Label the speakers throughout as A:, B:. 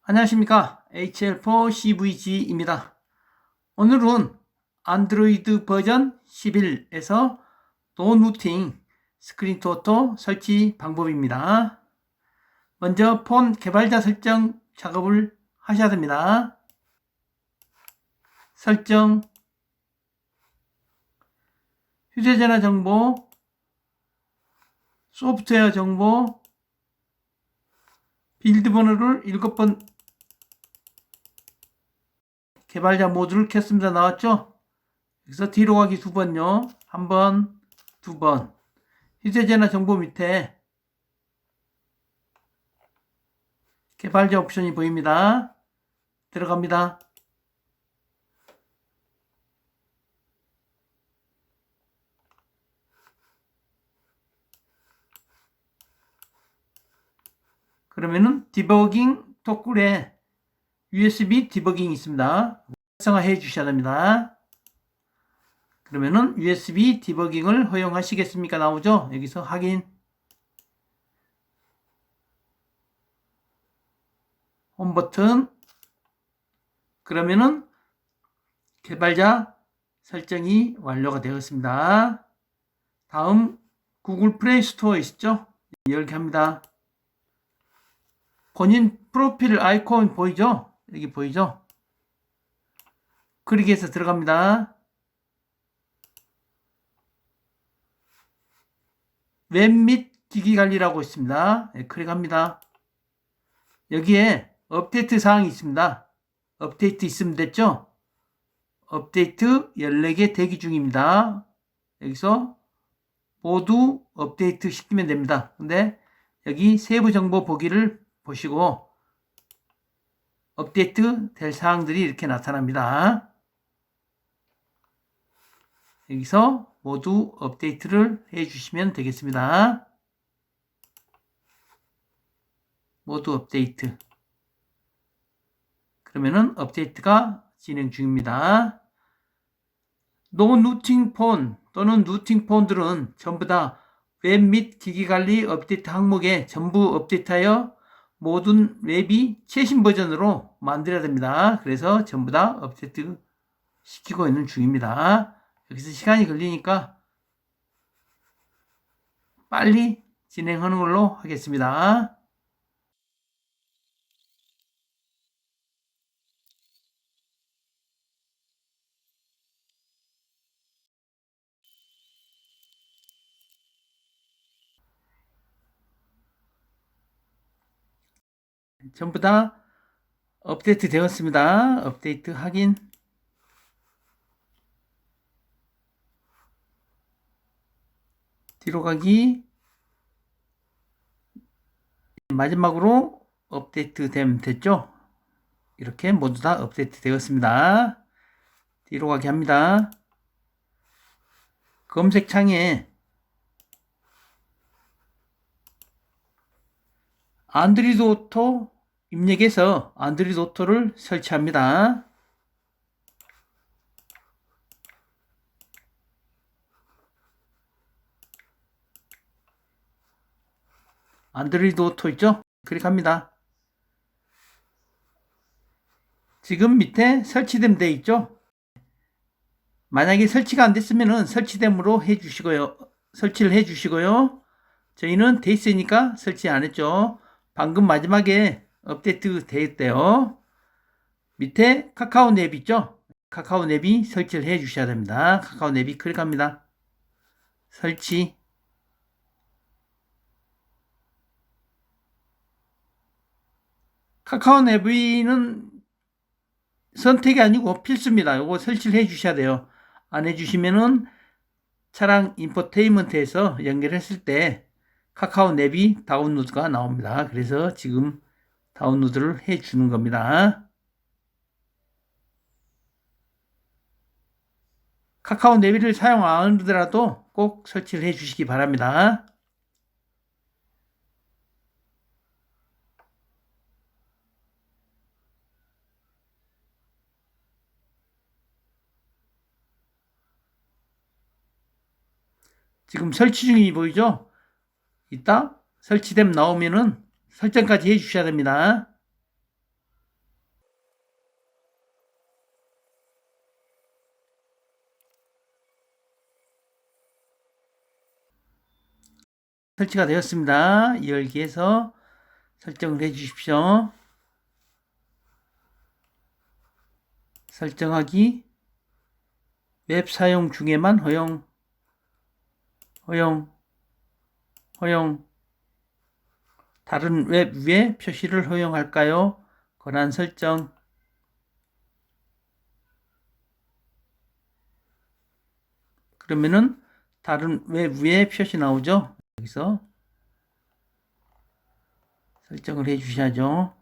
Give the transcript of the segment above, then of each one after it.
A: 안녕하십니까. HL4CVG입니다. 오늘은 안드로이드 버전 11에서 노루팅 스크린 투 오토 설치 방법입니다. 먼저 폰 개발자 설정 작업을 하셔야 됩니다. 설정, 휴대전화 정보, 소프트웨어 정보, 빌드 번호를 7번 개발자 모드를 켰습니다. 나왔죠? 여기서 뒤로 가기 2번요. 1번, 2번. 휴대전화 정보 밑에 개발자 옵션이 보입니다. 들어갑니다. 그러면은 디버깅 토글에 USB 디버깅이 있습니다. 활성화해 주셔야 됩니다. 그러면은 USB 디버깅을 허용하시겠습니까? 나오죠? 여기서 확인. 홈 버튼. 그러면은 개발자 설정이 완료가 되었습니다. 다음 구글 플레이 스토어 있죠? 열게 합니다. 본인 프로필 아이콘 보이죠? 여기 보이죠? 클릭해서 들어갑니다. 웹 및 기기 관리라고 있습니다. 네, 클릭합니다. 여기에 업데이트 사항이 있습니다. 업데이트 있으면 됐죠? 업데이트 14개 대기 중입니다. 여기서 모두 업데이트 시키면 됩니다. 근데 여기 세부 정보 보기를 보시고 업데이트 될 사항들이 이렇게 나타납니다. 여기서 모두 업데이트를 해 주시면 되겠습니다. 모두 업데이트. 그러면은 업데이트가 진행 중입니다. 노루팅 폰 또는 루팅 폰들은 전부 다 웹 및 기기 관리 업데이트 항목에 전부 업데이트하여 모든 웹이 최신 버전으로 만들어야 됩니다. 그래서 전부 다 업데이트 시키고 있는 중입니다. 여기서 시간이 걸리니까 빨리 진행하는 걸로 하겠습니다. 전부 다 업데이트 되었습니다. 업데이트 확인. 뒤로 가기. 마지막으로 업데이트 됐죠? 이렇게 모두 다 업데이트 되었습니다. 뒤로 가기 합니다. 검색창에 안드로이드 오토 입력해서 안드로이드 오토를 설치합니다. 안드로이드 오토 있죠? 클릭합니다. 지금 밑에 설치됨 돼 있죠? 만약에 설치가 안 됐으면 설치됨으로 해주시고요. 설치를 해주시고요. 저희는 돼 있으니까 설치 안 했죠. 방금 마지막에 업데이트 되었대요. 밑에 카카오 앱 있죠? 카카오 앱이 설치를 해 주셔야 됩니다. 카카오 앱이 클릭합니다. 설치. 카카오 앱은 선택이 아니고 필수입니다. 이거 설치를 해 주셔야 돼요. 안 해주시면은 차량 인포테인먼트에서 연결했을 때 카카오 앱이 다운로드가 나옵니다. 그래서 지금 다운로드를 해 주는 겁니다. 카카오 앱을 사용 안 하더라도 꼭 설치를 해 주시기 바랍니다. 지금 설치 중이 보이죠? 이따 설치됨 나오면은 설정까지 해 주셔야 됩니다. 설치가 되었습니다. 열기에서 설정을 해 주십시오. 설정하기 웹 사용 중에만 허용 다른 웹 위에 표시를 허용할까요? 권한 설정 그러면은 다른 웹 위에 표시 나오죠? 여기서 설정을 해 주셔야죠.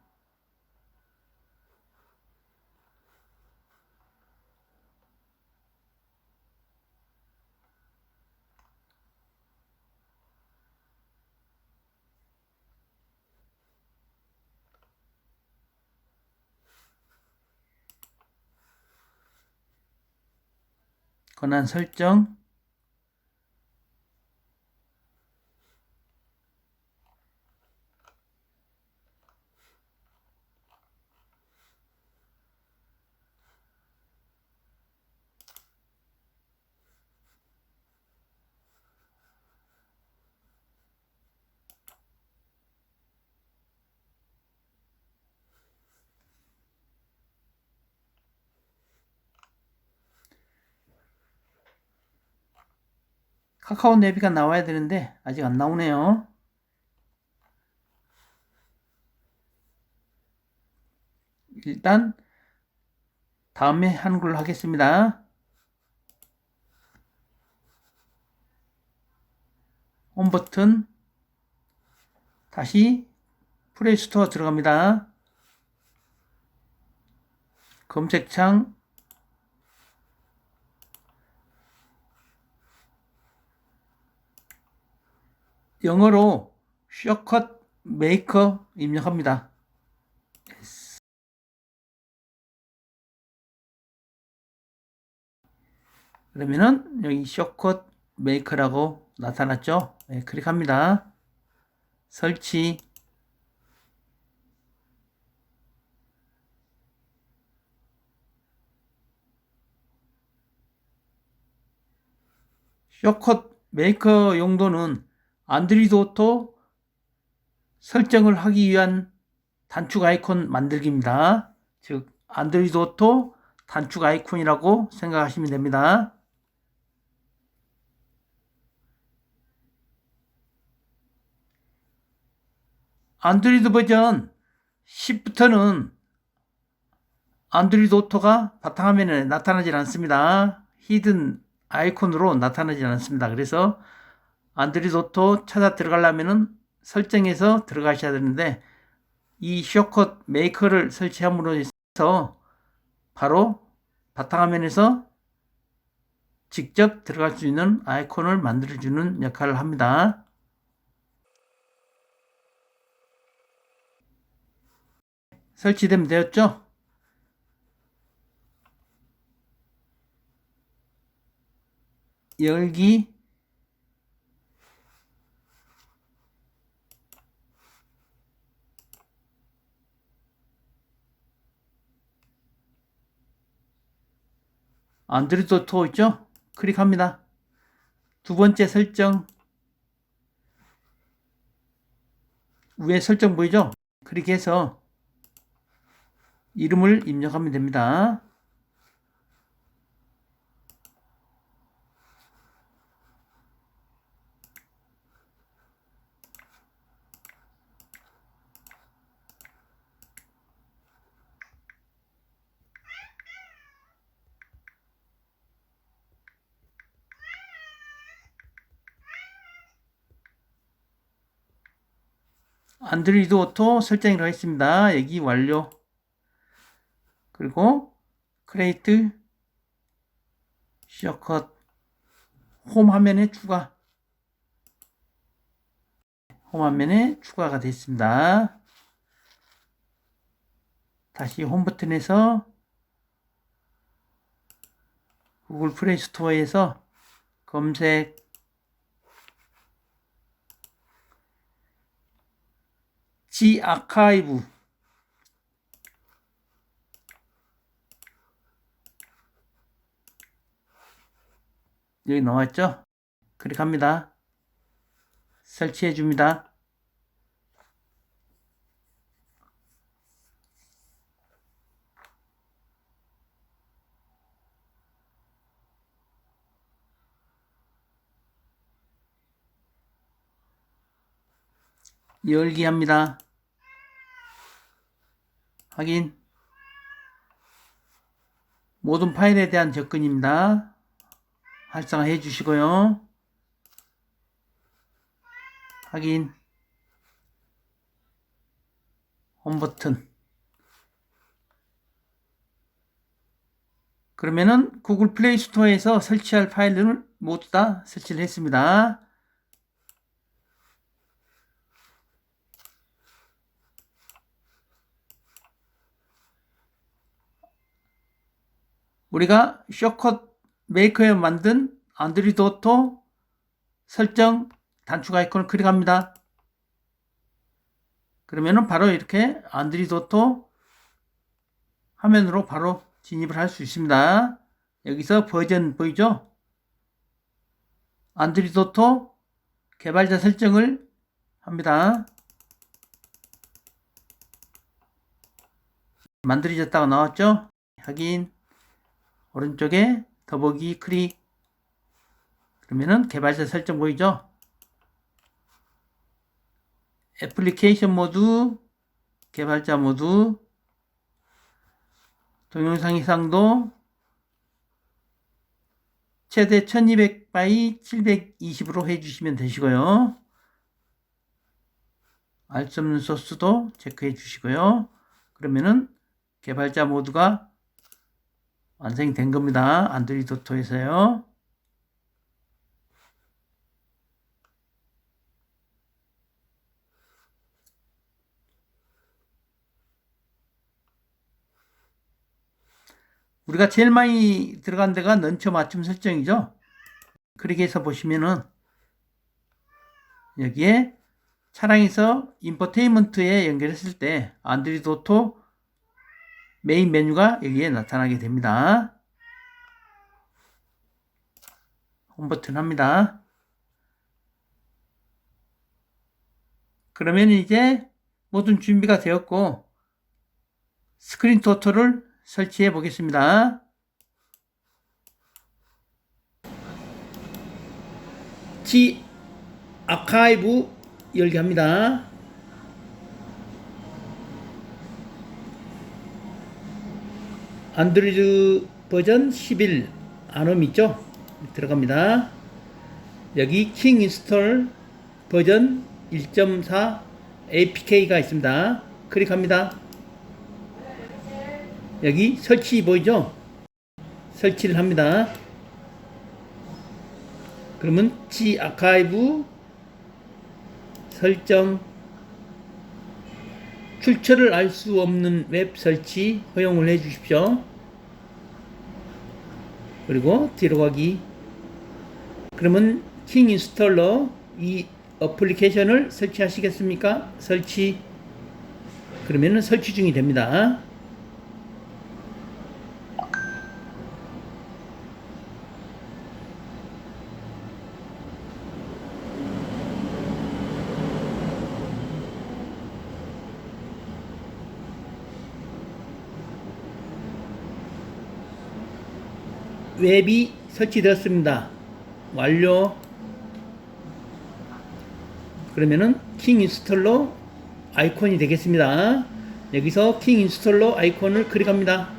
A: 권한 설정 카카오 내비가 나와야 되는데 아직 안 나오네요. 일단 다음에 하는 걸로 하겠습니다. 홈 버튼 다시 플레이스토어 들어갑니다. 검색창 영어로 셔컷 메이커 입력합니다. 그러면은 여기 셔컷 메이커라고 나타났죠? 네, 클릭합니다. 설치 셔컷 메이커 용도는 안드로이드 오토 설정을 하기 위한 단축 아이콘 만들기입니다. 즉 안드로이드 오토 단축 아이콘이라고 생각하시면 됩니다. 안드로이드 버전 10부터는 안드로이드 오토가 바탕화면에 나타나지 않습니다. 히든 아이콘으로 나타나지 않습니다. 그래서 안드로이드 오토 찾아 들어가려면 설정에서 들어가셔야 되는데 이 셔컷 메이커를 설치함으로 해서 바로 바탕화면에서 직접 들어갈 수 있는 아이콘을 만들어주는 역할을 합니다. 설치되면 되었죠? 열기 안드로이드 오토 있죠? 클릭합니다. 두 번째 설정 위에 설정 보이죠? 클릭해서 이름을 입력하면 됩니다. 안드로이드 오토 설정을 하겠습니다. 여기 완료. 그리고 크레이트 셔컷 홈 화면에 추가. 홈 화면에 추가가 됐습니다. 다시 홈 버튼에서 구글 플레이 스토어에서 검색 G 아카이브 여기 나왔죠? 클릭합니다. 설치해 줍니다. 열기 합니다. 확인. 모든 파일에 대한 접근입니다. 활성화해 주시고요. 확인. 홈 버튼. 그러면은 구글 플레이 스토어에서 설치할 파일들을 모두 다 설치를 했습니다. 우리가 쇼컷 메이커에 만든 안드로이드 오토 설정 단축 아이콘을 클릭합니다. 그러면은 바로 이렇게 안드로이드 오토 화면으로 바로 진입을 할 수 있습니다. 여기서 버전 보이죠? 안드로이드 오토 개발자 설정을 합니다. 만들어졌다가 나왔죠? 확인. 오른쪽에 더보기 클릭. 그러면은 개발자 설정 보이죠? 애플리케이션 모드, 개발자 모드, 동영상 이상도 최대 1200x 720으로 해주시면 되시고요. 알 수 없는 소스도 체크해 주시고요. 그러면은 개발자 모드가 완성이 된 겁니다. 안드로이드 오토에서요. 우리가 제일 많이 들어간 데가 런처 맞춤 설정이죠. 그렇게 해서 보시면은 여기에 차량에서 인포테인먼트에 연결했을 때 안드로이드 오토 메인 메뉴가 여기에 나타나게 됩니다. 홈 버튼 합니다. 그러면 이제 모든 준비가 되었고 스크린 토토를 설치해 보겠습니다. G 아카이브 열기 합니다. 안드로이드 버전 11 안음 있죠? 들어갑니다. 여기 킹 인스톨 버전 1.4 APK가 있습니다. 클릭합니다. 여기 설치 보이죠? 설치를 합니다. 그러면 G 아카이브 설정 출처를 알 수 없는 웹 설치 허용을 해 주십시오. 그리고 뒤로 가기. 그러면 킹 인스톨러 이 어플리케이션을 설치하시겠습니까? 설치. 그러면은 설치 중이 됩니다. 웹이 설치되었습니다. 완료. 그러면은 킹 인스톨러 아이콘이 되겠습니다. 여기서 킹 인스톨러 아이콘을 클릭합니다.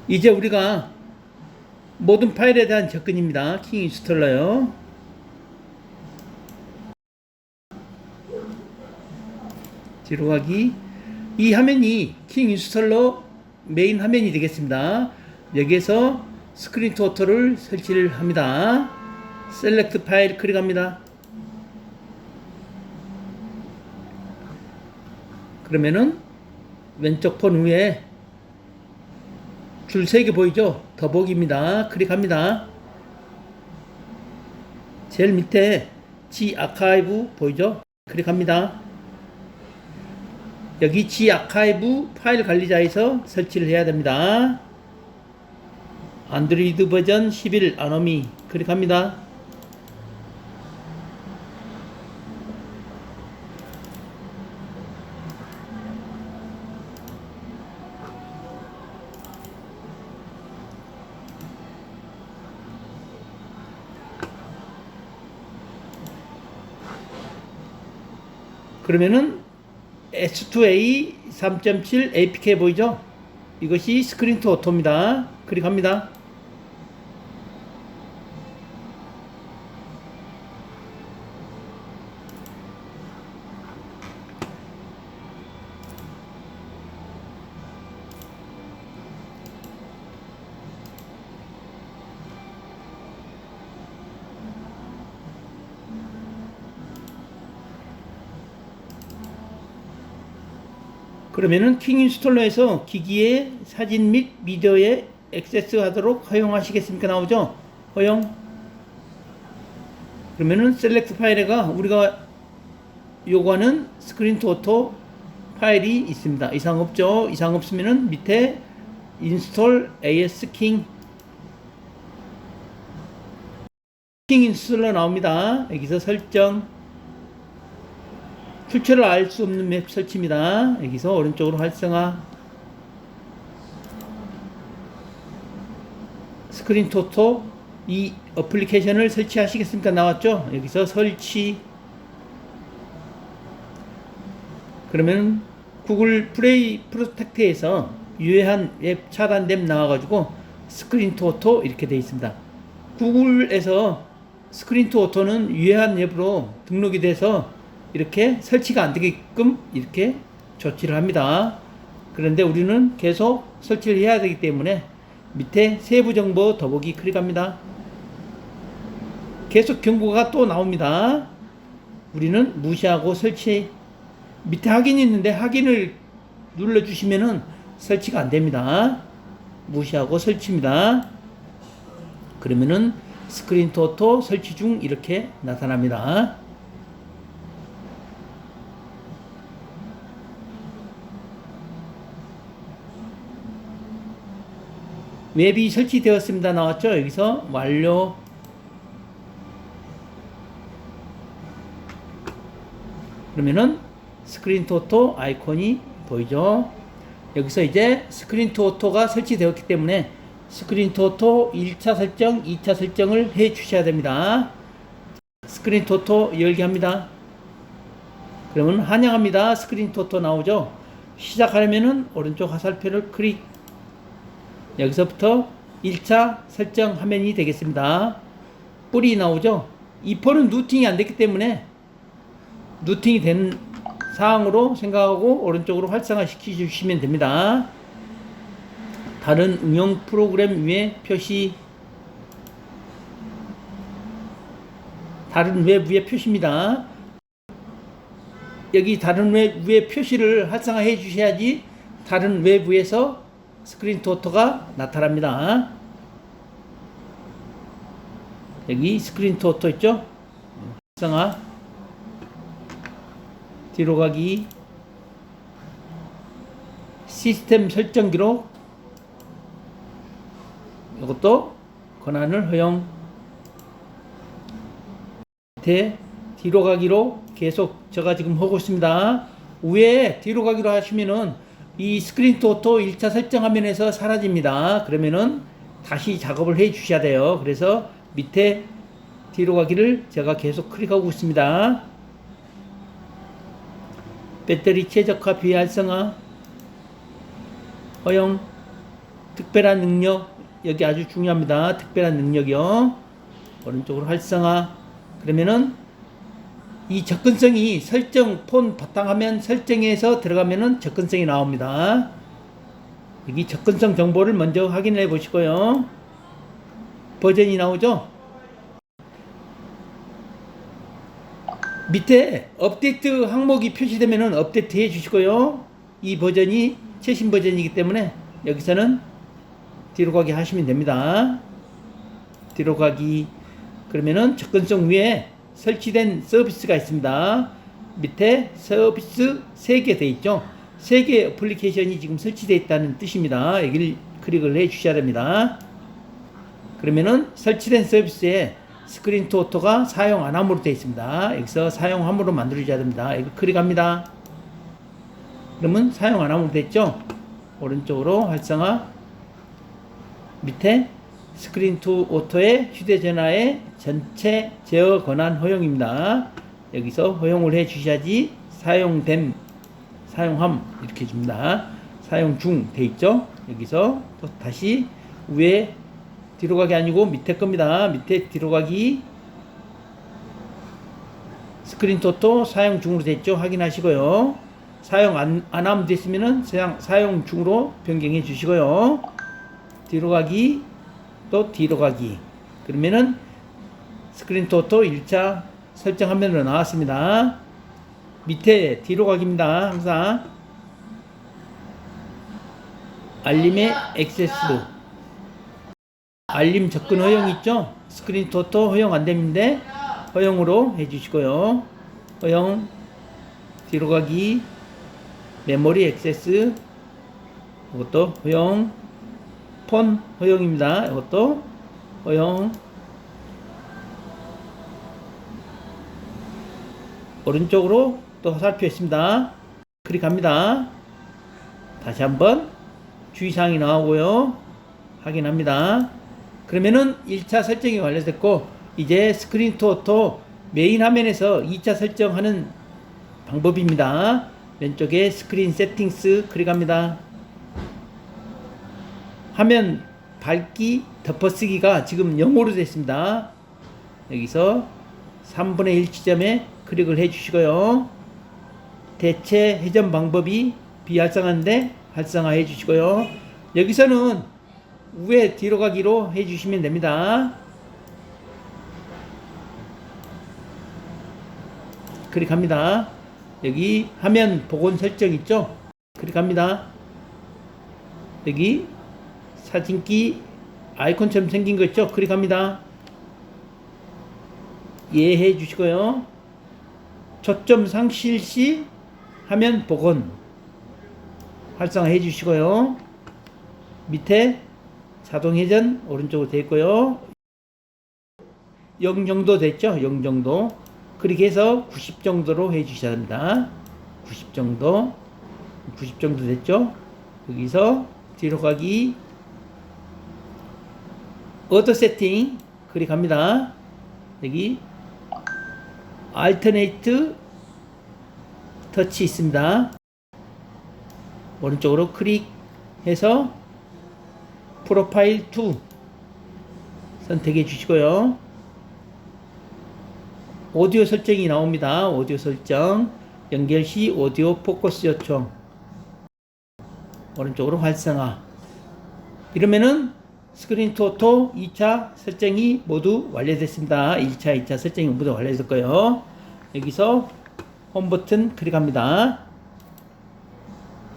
A: 이제 우리가 모든 파일에 대한 접근입니다. 킹 인스톨러요. 뒤로 가기. 이 화면이 킹 인스톨러 메인 화면이 되겠습니다. 여기에서 스크린 토토를 설치를 합니다. 셀렉트 파일 클릭합니다. 그러면은 왼쪽 폰 위에 줄 3개 보이죠? 더보기입니다. 클릭합니다. 제일 밑에 G 아카이브 보이죠? 클릭합니다. 여기 G 아카이브 파일 관리자에서 설치를 해야 됩니다. 안드로이드 버전 11 아노미 클릭합니다. 그러면은 S2A 3.7 APK 보이죠? 이것이 스크린 투 오토입니다. 클릭합니다. 그러면은 킹 인스톨러에서 기기의 사진 및 비디오에 액세스하도록 허용하시겠습니까? 나오죠? 허용. 그러면은 셀렉트 파일에가 우리가 요구하는 스크린 투 오토 파일이 있습니다. 이상 없죠? 이상 없으면은 밑에 인스톨 AS 킹 인스톨러 나옵니다. 여기서 설정 출처를 알 수 없는 맵 설치입니다. 여기서 오른쪽으로 활성화 스크린 토토 이 어플리케이션을 설치하시겠습니까? 나왔죠? 여기서 설치 그러면 구글 플레이 프로텍트에서 유해한 웹 차단됨 나와가지고 스크린 토토 이렇게 되어 있습니다. 구글에서 스크린 토토는 유해한 웹으로 등록이 돼서 이렇게 설치가 안 되게끔 이렇게 조치를 합니다. 그런데 우리는 계속 설치를 해야 되기 때문에 밑에 세부 정보 더보기 클릭합니다. 계속 경고가 또 나옵니다. 우리는 무시하고 설치. 밑에 확인이 있는데 확인을 눌러주시면은 설치가 안 됩니다. 무시하고 설치입니다. 그러면은 스크린 토토 설치 중 이렇게 나타납니다. 웹이 설치되었습니다. 나왔죠? 여기서 완료. 그러면은 스크린 투 오토 아이콘이 보이죠? 여기서 이제 스크린 투 오토가 설치되었기 때문에 스크린 투 오토 1차 설정, 2차 설정을 해 주셔야 됩니다. 스크린 투 오토 열기 합니다. 그러면 환영합니다. 스크린 투 오토 나오죠? 시작하려면은 오른쪽 화살표를 클릭. 여기서부터 1차 설정 화면이 되겠습니다. 뿌리 나오죠? 이 폰은 루팅이 안 됐기 때문에 루팅이 된 사항으로 생각하고 오른쪽으로 활성화 시켜주시면 됩니다. 다른 응용 프로그램 위에 표시, 다른 웹 위에 표시입니다. 여기 다른 웹 위에 표시를 활성화해 주셔야지 다른 웹 위에서 스크린 투 오토가 나타납니다. 여기 스크린 투 오토 있죠? 활성화 뒤로 가기 시스템 설정 기록 이것도 권한을 허용 뒤로 가기로 계속 제가 지금 하고 있습니다. 위에 뒤로 가기로 하시면은 이 스크린 투 오토 1차 설정 화면에서 사라집니다. 그러면은 다시 작업을 해 주셔야 돼요. 그래서 밑에 뒤로 가기를 제가 계속 클릭하고 있습니다. 배터리 최적화 비활성화 허용 특별한 능력 여기 아주 중요합니다. 특별한 능력이요. 오른쪽으로 활성화 그러면은 이 접근성이 설정 폰 바탕화면 설정에서 들어가면은 접근성이 나옵니다. 여기 접근성 정보를 먼저 확인해 보시고요. 버전이 나오죠? 밑에 업데이트 항목이 표시되면은 업데이트 해 주시고요. 이 버전이 최신 버전이기 때문에 여기서는 뒤로 가기 하시면 됩니다. 뒤로 가기 그러면은 접근성 위에 설치된 서비스가 있습니다. 밑에 서비스 3개 되어 있죠. 3개의 어플리케이션이 지금 설치되어 있다는 뜻입니다. 여기를 클릭을 해 주셔야 됩니다. 그러면은 설치된 서비스에 스크린 투 오토가 사용 안 함으로 되어 있습니다. 여기서 사용함으로 만들어줘야 됩니다. 여기 클릭합니다. 그러면 사용 안 함으로 됐죠? 오른쪽으로 활성화 밑에 스크린 투 오토의 휴대전화의 전체 제어 권한 허용입니다. 여기서 허용을 해 주셔야지 사용됨, 사용함 이렇게 줍니다. 사용 중 돼 있죠. 여기서 또 다시 위에 뒤로 가기 아니고 밑에 겁니다. 밑에 뒤로 가기 스크린 토토 사용 중으로 됐죠. 확인하시고요. 사용 안 하면 됐으면은 사용 중으로 변경해 주시고요. 뒤로 가기 또 뒤로 가기 그러면은 스크린 토토 1차 설정 화면으로 나왔습니다. 밑에 뒤로 가기입니다. 항상 알림의 액세스 알림 접근 허용 있죠? 스크린 토토 허용 안됨인데 허용으로 해주시고요. 허용 뒤로 가기 메모리 액세스 이것도 허용 폰 허용입니다. 이것도 허용 오른쪽으로 또 살펴있습니다. 클릭합니다. 다시 한번 주의사항이 나오고요. 확인합니다. 그러면은 1차 설정이 완료됐고 이제 스크린 토토 메인 화면에서 2차 설정하는 방법입니다. 왼쪽에 스크린 세팅스 클릭합니다. 화면 밝기 덮어쓰기가 지금 0으로 됐습니다. 여기서 3분의 1 지점에 클릭을 해 주시고요. 대체 회전 방법이 비활성화인데 활성화해 주시고요. 여기서는 위에 뒤로 가기로 해 주시면 됩니다. 클릭합니다. 여기 화면 복원 설정 있죠? 클릭합니다. 여기 사진기 아이콘처럼 생긴 거 있죠? 클릭합니다. 이해해 주시고요. 초점 상실 시 화면 복원 활성화해 주시고요. 밑에 자동 회전 오른쪽으로 되어 있고요. 0 정도 됐죠? 0 정도. 클릭해서 90 정도로 해 주셔야 합니다. 90 정도. 90 정도 됐죠? 여기서 뒤로 가기 오토 세팅 클릭합니다. 여기 알터네이트 터치 있습니다. 오른쪽으로 클릭해서 프로파일 2 선택해 주시고요. 오디오 설정이 나옵니다. 오디오 설정 연결 시 오디오 포커스 요청 오른쪽으로 활성화 이러면은 스크린 토토 2차 설정이 모두 완료됐습니다. 1차, 2차 설정이 모두 완료됐고요. 여기서 홈 버튼 클릭합니다.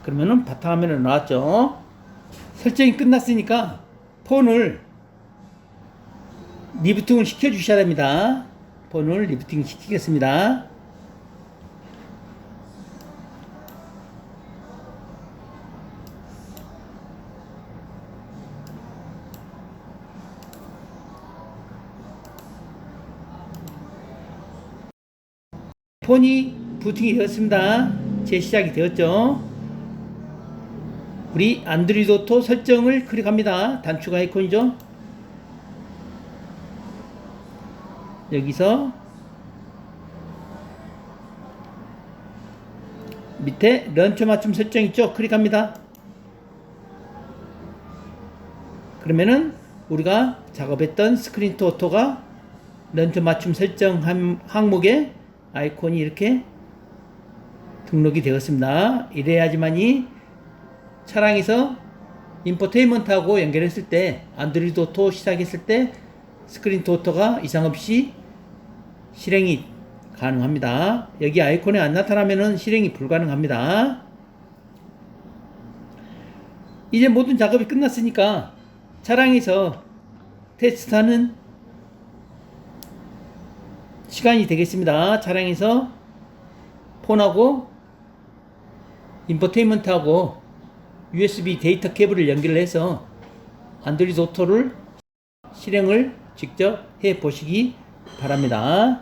A: 그러면은 바탕화면으로 나왔죠. 설정이 끝났으니까 폰을 리부팅을 시켜 주셔야 됩니다. 폰을 리부팅 시키겠습니다. 폰이 부팅이 되었습니다. 재시작이 되었죠. 우리 안드로이드 오토 설정을 클릭합니다. 단축 아이콘이죠. 여기서 밑에 런처 맞춤 설정 있죠. 클릭합니다. 그러면은 우리가 작업했던 스크린 토토가 런처 맞춤 설정 항목에 아이콘이 이렇게 등록이 되었습니다. 이래야지만이 차량에서 인포테인먼트하고 연결했을 때 안드로이드 오토 시작했을 때 스크린 토토가 이상 없이 실행이 가능합니다. 여기 아이콘에 안 나타나면은 실행이 불가능합니다. 이제 모든 작업이 끝났으니까 차량에서 테스트하는 시간이 되겠습니다. 차량에서 폰하고 인포테인먼트하고 USB 데이터 케이블을 연결해서 안드로이드 오토를 실행을 직접 해 보시기 바랍니다.